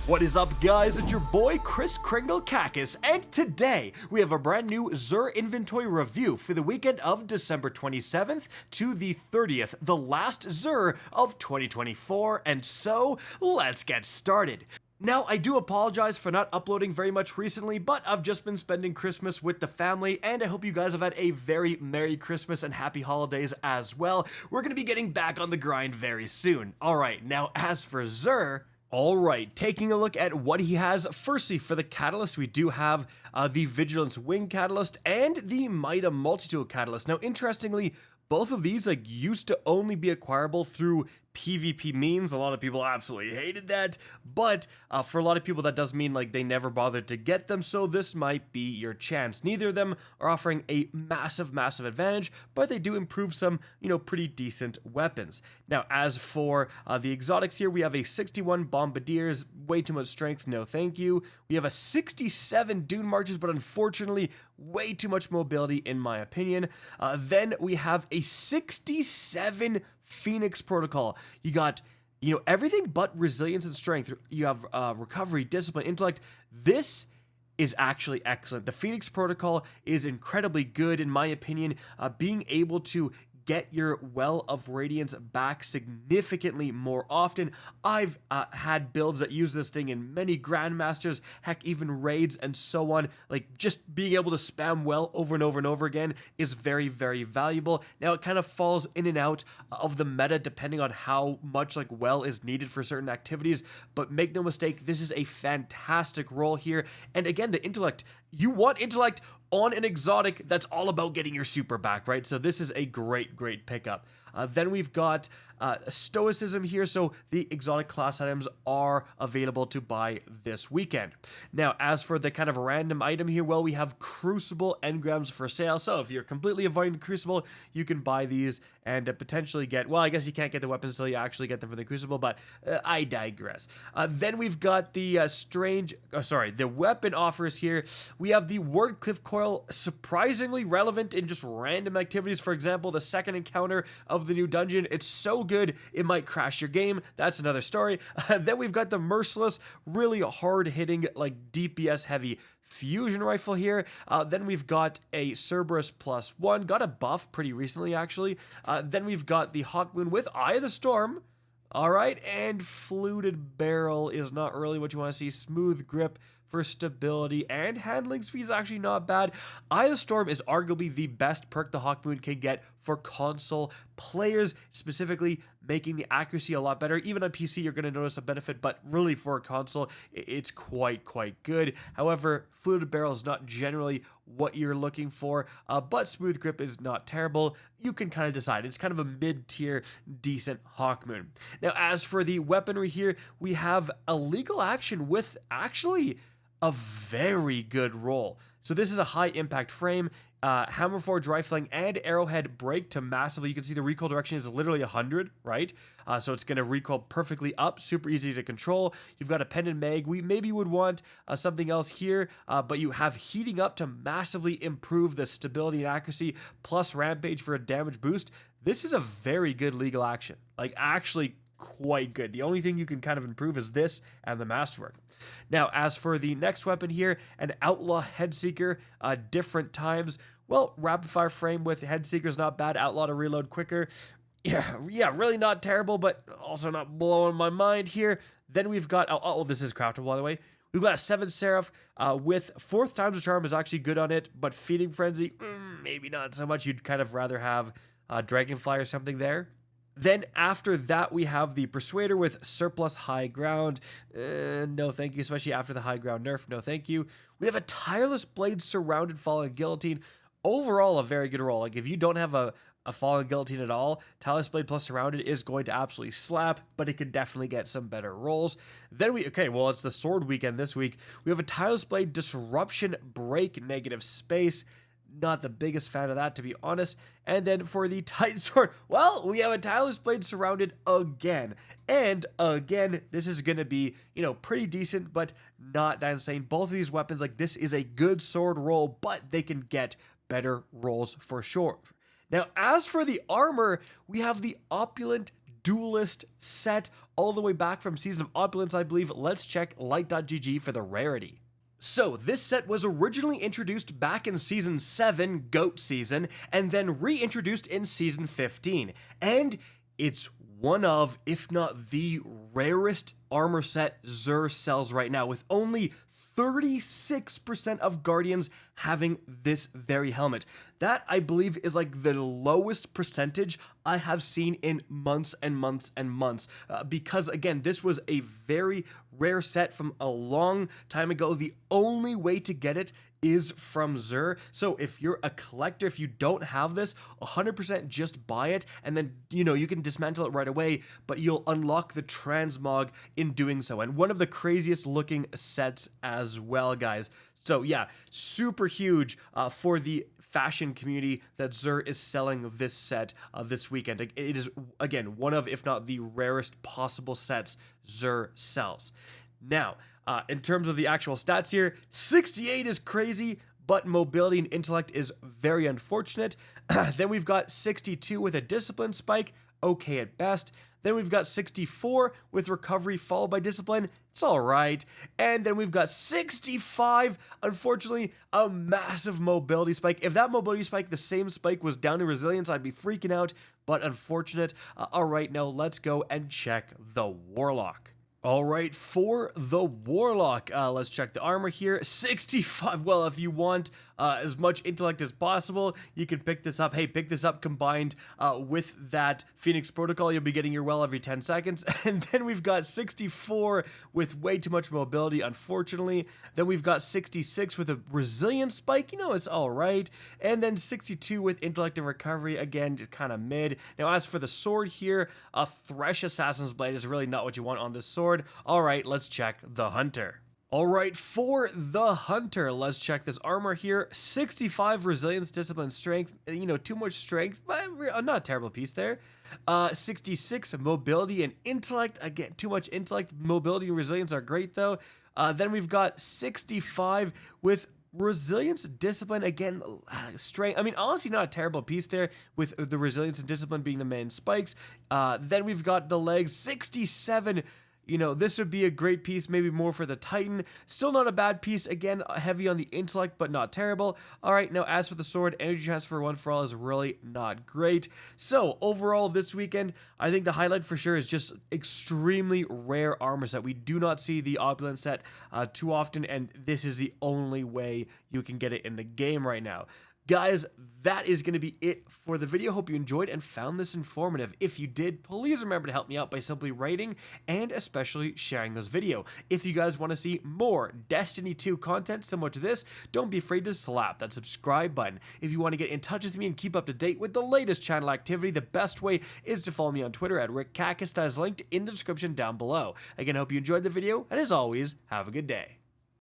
What is up, guys? It's your boy Chris Kringle Kakis, and today we have a brand new Xur Inventory review for the weekend of December 27th to the 30th, the last Xur of 2024, and so let's get started. Now, I do apologize for not uploading very much recently, but I've just been spending Christmas with the family, and I hope you guys have had a very Merry Christmas and Happy Holidays as well. We're going to be getting back on the grind very soon. Alright, now as for Xur... Alright, taking a look at what he has. Firstly, for the catalyst, we do have the Vigilance Wing catalyst and the Mida Multitool catalyst. Now, interestingly, both of these used to only be acquirable through PvP means. A lot of people absolutely hated that, but for a lot of people that does mean they never bothered to get them, so this might be your chance. Neither of them are offering a massive advantage, but they do improve some, pretty decent weapons. Now, as for the exotics here, we have a 61 Bombardiers, way too much strength, no thank you. We have a 67 Dune Marches, but unfortunately, way too much mobility in my opinion. Then we have a 67 Phoenix Protocol. You got, everything but resilience and strength. You have recovery, discipline, intellect. This is actually excellent. The Phoenix Protocol is incredibly good in my opinion. Being able to get your Well of Radiance back significantly more often. I've had builds that use this thing in many Grandmasters, heck, even raids and so on. Just being able to spam Well over and over and over again is very valuable. Now, it kind of falls in and out of the meta depending on how much Well is needed for certain activities, but make no mistake, this is a fantastic role here. And again, the intellect, you want intellect on an exotic that's all about getting your super back, right? So this is a great pickup. Then we've got Stoicism here, so the exotic class items are available to buy this weekend. Now, as for the kind of random item here, well, we have Crucible engrams for sale, so if you're completely avoiding the Crucible, you can buy these and potentially get, well, I guess you can't get the weapons until you actually get them from the Crucible, but I digress. Then we've got the the weapon offers here. We have the Wordcliff Coil, surprisingly relevant in just random activities. For example, the second encounter of the new dungeon, it's so good it might crash your game. That's another story. Then we've got the Merciless, really hard-hitting, DPS heavy fusion rifle here. Then we've got a Cerberus +1, got a buff pretty recently actually. Then we've got the Hawkmoon with Eye of the Storm. Alright, and Fluted Barrel is not really what you want to see. Smooth Grip for stability, and handling speed is actually not bad. Eye of the Storm is arguably the best perk the Hawkmoon can get for console players, specifically making the accuracy a lot better. Even on PC, you're going to notice a benefit, but really for a console, it's quite good. However, Fluted Barrel is not generally what you're looking for, but Smooth Grip is not terrible. You can kind of decide. It's kind of a mid-tier, decent Hawkmoon. Now, as for the weaponry here, we have a legal action with actually a very good roll. So this is a high impact frame, Hammerforge rifling and arrowhead break to massively. You can see the recoil direction is literally 100, right? So it's going to recoil perfectly up, super easy to control. You've got a pendant mag. We maybe would want something else here, but you have heating up to massively improve the stability and accuracy, plus rampage for a damage boost. This is a very good legal action, actually quite good. The only thing you can kind of improve is this and the masterwork. Now, as for the next weapon here, an Outlaw Headseeker, different times. Well, rapid fire frame with Headseeker is not bad. Outlaw to reload quicker. Yeah, really not terrible, but also not blowing my mind here. Then we've got, this is craftable, by the way. We've got a 7 Seraph with 4th times the charm is actually good on it, but Feeding Frenzy, maybe not so much. You'd kind of rather have Dragonfly or something there. Then after that, we have the Persuader with surplus high ground. No thank you, especially after the high ground nerf. No thank you. We have a Tireless Blade Surrounded Fallen Guillotine. Overall, a very good roll. If you don't have a Fallen Guillotine at all, Tireless Blade plus Surrounded is going to absolutely slap, but it could definitely get some better rolls. Then it's the sword weekend this week. We have a Tireless Blade Disruption Break Negative Space. Not the biggest fan of that, to be honest. And then for the Titan Sword, well, we have a Tireless Blade Surrounded again. And again, this is going to be, pretty decent, but not that insane. Both of these weapons, this is a good sword roll, but they can get better rolls for sure. Now, as for the armor, we have the Opulent duelist set all the way back from Season of Opulence, I believe. Let's check light.gg for the rarity. So, this set was originally introduced back in Season 7, GOAT Season, and then reintroduced in Season 15. And it's one of, if not the rarest armor set Xur sells right now, with only 36% of Guardians having this very helmet. That, I believe, is like the lowest percentage I have seen in months and months and months. Because, again, this was a very rare set from a long time ago. The only way to get it is from Xur. So if you're a collector, if you don't have this, 100% just buy it, and then, you know, you can dismantle it right away, but you'll unlock the transmog in doing so. And one of the craziest looking sets as well, guys. So yeah, super huge for the fashion community that Xur is selling this set this weekend. It is, again, one of, if not the rarest possible sets Xur sells. Now, in terms of the actual stats here, 68 is crazy, but mobility and intellect is very unfortunate. Then we've got 62 with a discipline spike, okay at best. Then we've got 64 with recovery followed by discipline, it's all right. And then we've got 65, unfortunately, a massive mobility spike. If that mobility spike, the same spike, was down to resilience, I'd be freaking out, but unfortunate. All right, now let's go and check the Warlock. All right, for the Warlock, let's check the armor here. 65. Well, if you want as much intellect as possible, you can pick this up. Hey, pick this up combined with that Phoenix Protocol. You'll be getting your well every 10 seconds. And then we've got 64 with way too much mobility, unfortunately. Then we've got 66 with a resilience spike. You know, it's all right. And then 62 with intellect and recovery. Again, just kind of mid. Now, as for the sword here, a Thresh Assassin's Blade is really not what you want on this sword. All right, let's check the Hunter. All right, for the Hunter, let's check this armor here. 65 resilience, discipline, strength. You know, too much strength, but not a terrible piece there. 66 mobility and intellect. Again, too much intellect. Mobility and resilience are great though. Then we've got 65 with resilience, discipline, again, strength. I mean, honestly, not a terrible piece there with the resilience and discipline being the main spikes. Then we've got the legs, 67. You know, this would be a great piece, maybe more for the Titan. Still not a bad piece. Again, heavy on the intellect, but not terrible. All right, now as for the sword, energy transfer one for all is really not great. So overall this weekend, I think the highlight for sure is just extremely rare armor set. We do not see the opulent set too often, and this is the only way you can get it in the game right now. Guys, that is going to be it for the video. Hope you enjoyed and found this informative. If you did, please remember to help me out by simply rating and especially sharing this video. If you guys want to see more Destiny 2 content similar to this, don't be afraid to slap that subscribe button. If you want to get in touch with me and keep up to date with the latest channel activity, the best way is to follow me on Twitter at RickCacus. That is linked in the description down below. Again, I hope you enjoyed the video, and as always, have a good day.